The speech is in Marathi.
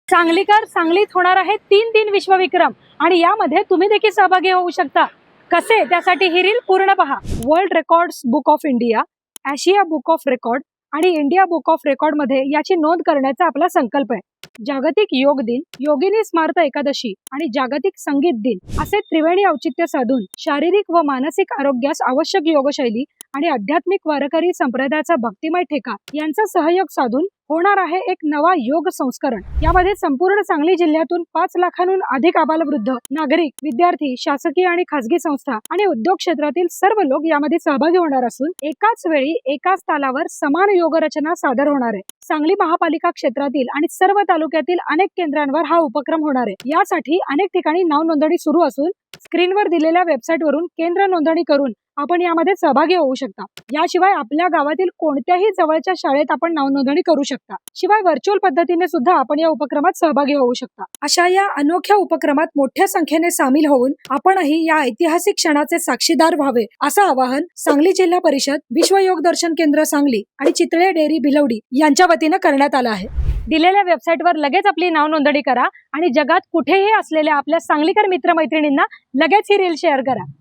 सांगलीकर सांगलीत होणार आहे 3 विश्वविक्रम आणि यामध्ये तुम्ही देखील सहभागी होऊ शकता. कसे त्यासाठी ही रील पूर्ण पहा. World records book of India, Asia book of record आणि इंडिया बुक ऑफ रेकॉर्ड मध्ये याची नोंद करण्याचा आपला संकल्प आहे. जागतिक योग दिन, योगिनी स्मार्त एकादशी आणि जागतिक संगीत दिन असे त्रिवेणी औचित्य साधून शारीरिक व मानसिक आरोग्यास आवश्यक योगशैली आणि आध्यात्मिक वारकरी संप्रदायाचा भक्तिमय ठेका यांचा सहयोग साधून होणार आहे एक नवा योग संस्करण. यामध्ये संपूर्ण सांगली जिल्ह्यातून 5 लाखांहून अधिक आबालवृद्ध, नागरिक, विद्यार्थी, शासकीय आणि खासगी संस्था आणि उद्योग क्षेत्रातील सर्व लोक यामध्ये सहभागी होणार असून एकाच वेळी एकाच तालावर समान योग रचना सादर होणार आहे. सांगली महापालिका क्षेत्रातील आणि सर्व तालुक्यातील अनेक केंद्रांवर हा उपक्रम होणार आहे. यासाठी अनेक ठिकाणी नाव नोंदणी सुरू असून स्क्रीनवर दिलेल्या वेबसाईटवरून केंद्र नोंदणी करून आपण यामध्ये सहभागी होऊ शकता. याशिवाय आपल्या गावातील कोणत्याही जवळच्या शाळेत आपण नाव नोंदणी करू शकता. शिवाय व्हर्च्युअल पद्धतीने सुद्धा आपण या उपक्रमात सहभागी होऊ शकता. अशा या अनोख्या उपक्रमात मोठ्या संख्येने सामील होऊन आपणही या ऐतिहासिक क्षणाचे साक्षीदार व्हावे असं आवाहन सांगली जिल्हा परिषद, विश्व योग दर्शन केंद्र सांगली आणि चितळे डेअरी भिलवडी यांच्या वतीनं करण्यात आलं आहे. दिलेल्या वेबसाईटवर लगेच आपली नाव नोंदणी करा आणि जगात कुठेही असलेल्या आपल्या सांगलीकर मित्रमैत्रिणींना लगेच ही रील शेअर करा.